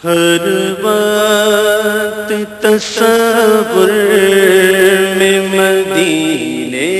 ہر وقت تصور میں مدینے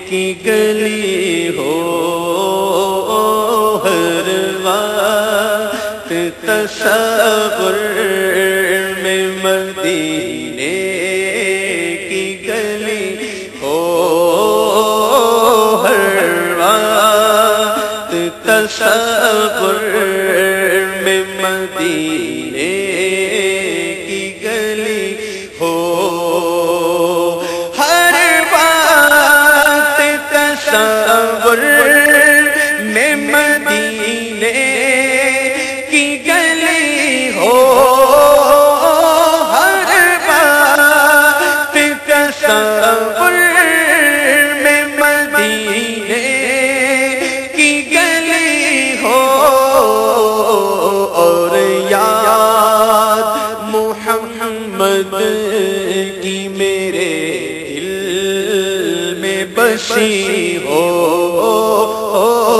کی گلی ہو، ہر وقت تصور میں مدینے کی گلی ہو، ہر وقت تصور میں مدینے کی گلی ہو، ہر وقت تصور میں مدینے کی گلی ہو، ہر وقت تصور میں مدینے کی گلی ہو، اور یاد محمد کی میرے دل میں بسی ہو،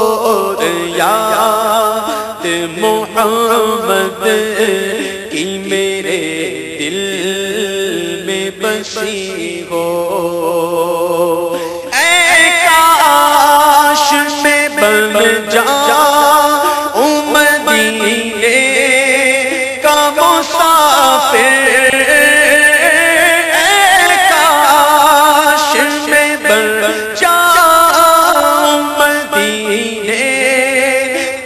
اور یاد محمد کی میرے دل میں بسی ہو، اے کاش میں بن جاؤں مدینے کا مسافر، اے کاش میں بن جاؤں مدینے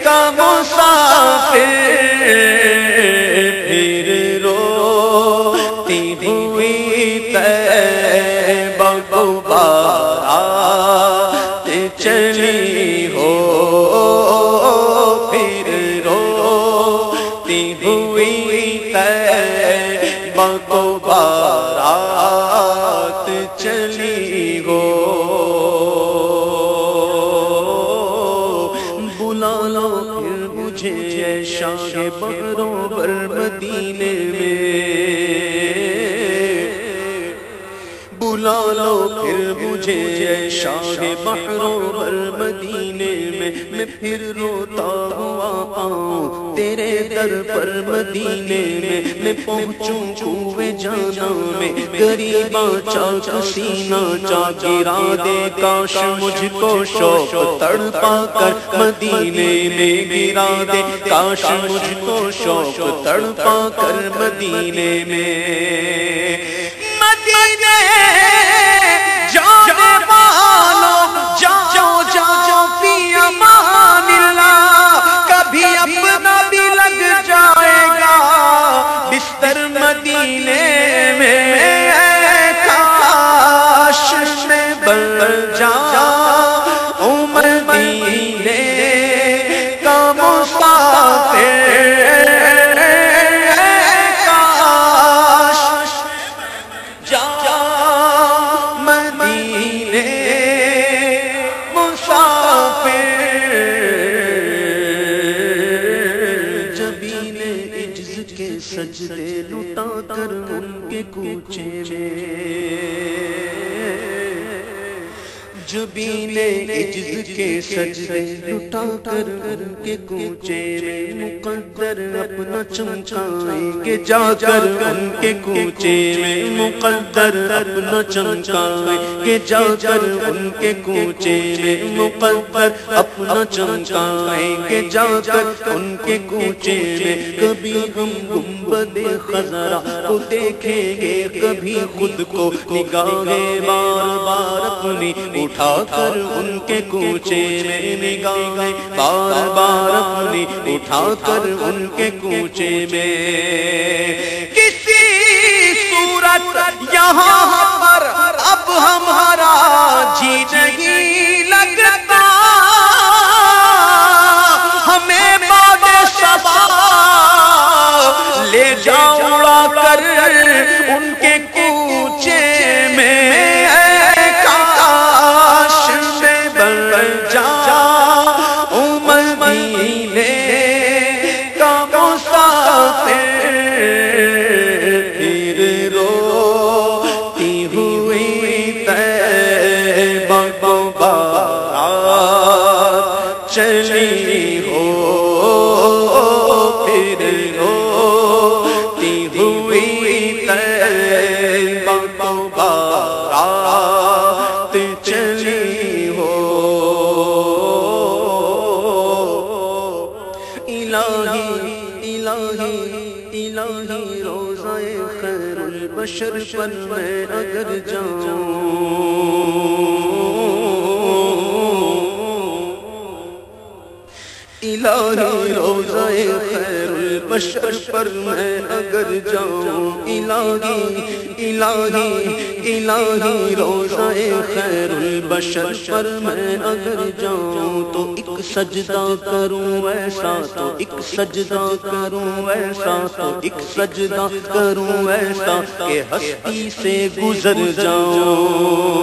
کا مسافر، پھر روتی ہوئی طیبہ کو بارات چلی ہو، پھر روتی ہوئی طیبہ کو بارات چلی ہو، بلا لو پھر مجھے اے شاہ بحروں بر مدینے میں، بلا لو پھر مجھے اے شاہ بحروں بر مدینے میں پھر روتا ہوا آؤں تیرے در پر مدینے میں پہنچوں کوئے جانا میں، غریباں چاک سینہ چا گرا دے، کاش مجھ کو شوق تڑپا کر مدینے میں گرا دے، کاش مجھ کو شوق تڑپا کر مدینے میں، مدینے جانے والوں جاؤ جاؤ فی امان اللہ، کبھی اپنا بھی لگ جائے گا بستر مدینے میں، کاش میں بن جاؤں مدینے کا مسافر، سجدے لٹا کر ان کے کوچے میں، جبین عجز کے سجدے لٹا کر ان کے کوچے میں، مقدر اپنا چمکائیں گے جا کر ان کے کوچے میں، مقدر اپنا چمکائیں گے جا کر ان کے کوچے میں، مقدر اپنا چمکائیں گے جا کر ان کے کوچے میں، کبھی ہم گنبد خضرا کو دیکھیں گے، کبھی خود کو نگاہیں بار بار اپنی اٹھا کر ان کے کوچے میں، نگاہیں بار بار اپنی اٹھا کر ان کے کوچے میں، کسی صورت یہاں پر اب ہمارا جی نہیں لگتا، ہمیں بعد صبا لے جاؤ اڑا کر ان کے کوچے میں، کاش میں بن جاؤں مدینے کا مسافر، پھر روتی ہوئی طیبہ کو بارات چلی ہو، پھر الہی روضہ خیر البشر پر میں اگر جاؤں، الہی روضہ خیر البشر پر میں اگر جاؤں، الہی روضہ خیر البشر پر میں اگر جاؤں، تو ایک سجدہ کروں ایسا، تو ایک سجدہ کروں ایسا، تو ایک سجدہ کروں ایسا کہ ہستی سے گزر جاؤں۔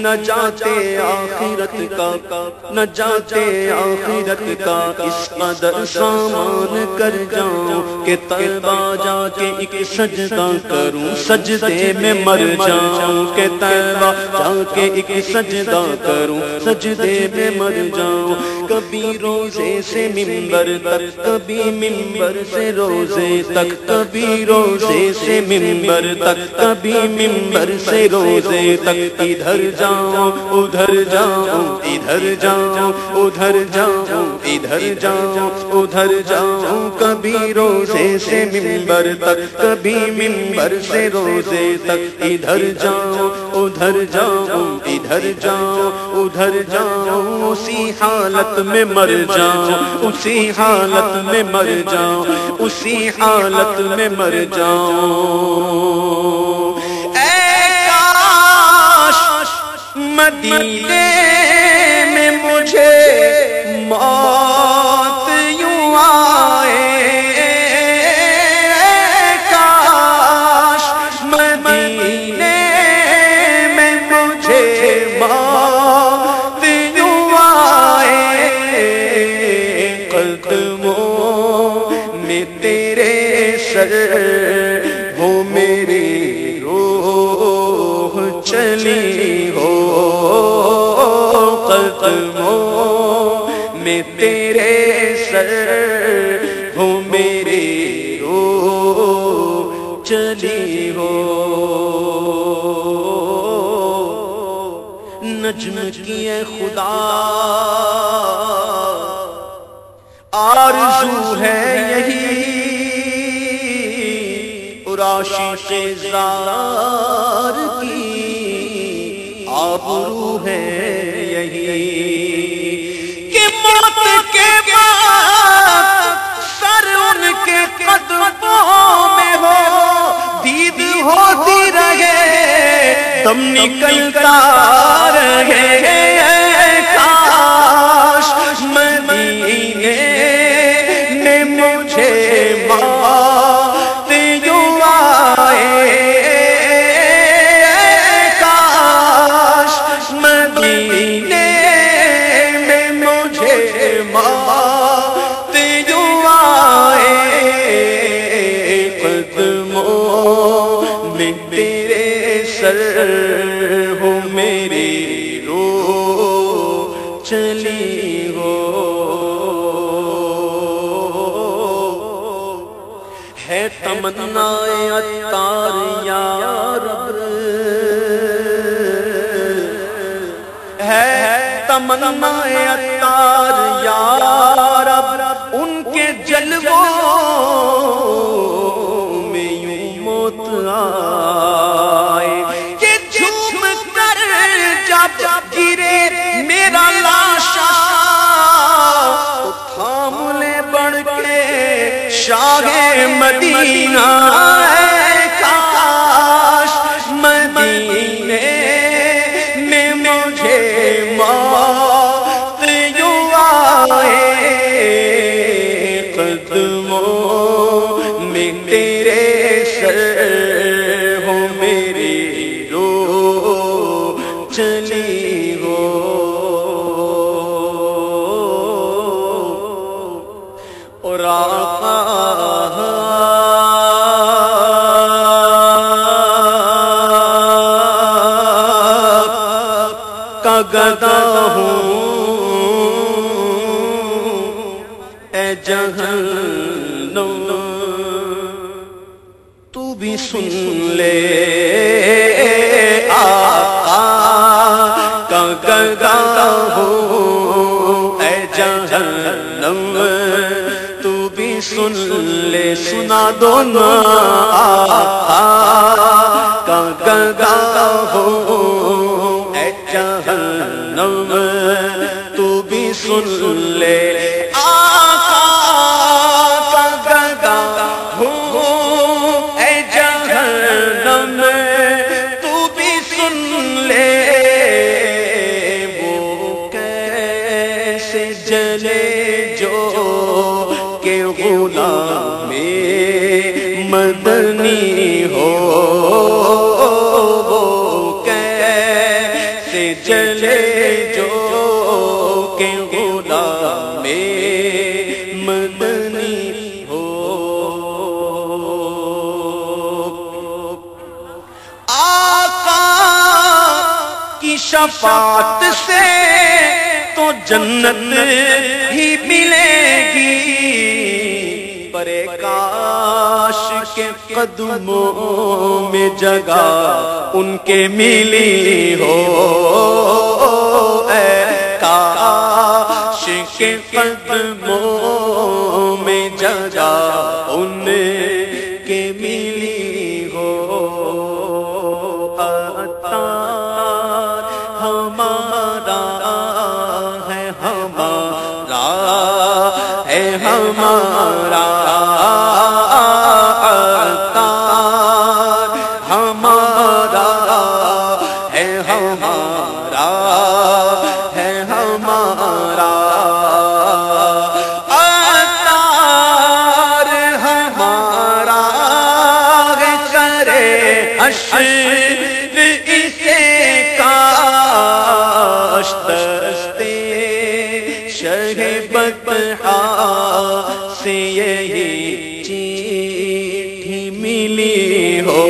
نجات آخرت کا، نجات آخرت کا اس قدر سامان کر جاؤں کہ طیبہ جا کے ایک سجدہ کروں، سجدے میں مر جاؤں، کہ طیبہ جا کے ایک سجدہ کروں، سجدے میں مر جاؤں۔ کبھی روزے سے منبر تک، کبھی منبر سے روزے تک، کبھی روزے سے منبر تک، کبھی منبر سے روزے تک، ادھر جاؤں ادھر جاؤں، ادھر جاؤں ادھر جاؤں، ادھر جاؤں ادھر جاؤں، کبھی روزے سے منبر تک، کبھی منبر سے روزے تک، ادھر جاؤں ادھر جاؤں، ادھر جاؤں ادھر جاؤں، اسی حالت میں مر جاؤں، اسی حالت میں مر جاؤں، اسی حالت میں مر جاؤں۔ مدینے میں مجھے موت یوں آئے، کاش مدینے میں مجھے موت یوں آئے، قدموں میں تیرے سر ہو میری روح چلی ہو، قدموں میں تیرے سر ہو میری روح چلی ہو۔ نجم کی اے خدا آرزو ہے یہی، اور عاشق زار کی آبرو ہے یہی، کہ موت کے بعد سر ان کے قدموں میں ہو، دید ہوتی رہے، دم نکلتا رہے، کاش مدینے میں مجھے موت یوں آئے، کاش مدینے میں مجھے موت یوں آئے، قدموں میں تیرے سر ہو میری روح چلی ہو۔ ہے تمنا عطار یا رب، ہے تمنا عطار یا رب، ان کے جلووں میں یوں موت آئے، کہ جھوم کر جب گرے میرا لاشا، تو تھام لے بڑھ کے شاہ مدینہ، کاش مدینے میں مجھے موت یوں آئے، قدموں میں تیرے سر ہو میری روح چلی ہو۔ اور آقا کا گدا ہوں، اے جہنم تو بھی سن لے، آقا کا گدا ہوں، اے جہنم سن لے سنا دو نا آقا کا گدا ہو اے جہنم تو بھی سن لے آقا کا گدا ہو اے جہنم تو بھی سن لے وہ کیسے جلے جو کہ غلام مدنی ہو وہ کیسے جلے جو کہ غلام مدنی ہو آقا کی شفاعت سے تو جنت ہی ملے گی پر کاش کے قدموں میں جگہ ان کے ملی ہو اے کاش کے قدموں میں جگہ ان کے ملی ہو عطار ہمارا ہے ہمارا ہے ہمارا عطار ہمارا ہے ہمارا ہے ہمارا عطار ہمارا ہے کرے حشر اسے کاش دستے شہ بطحا سے یہی چیٹھی ملی ہو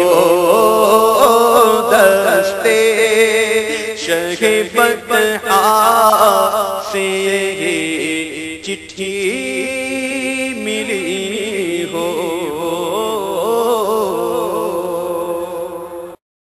دستے شہ بطحا سے یہی چٹھی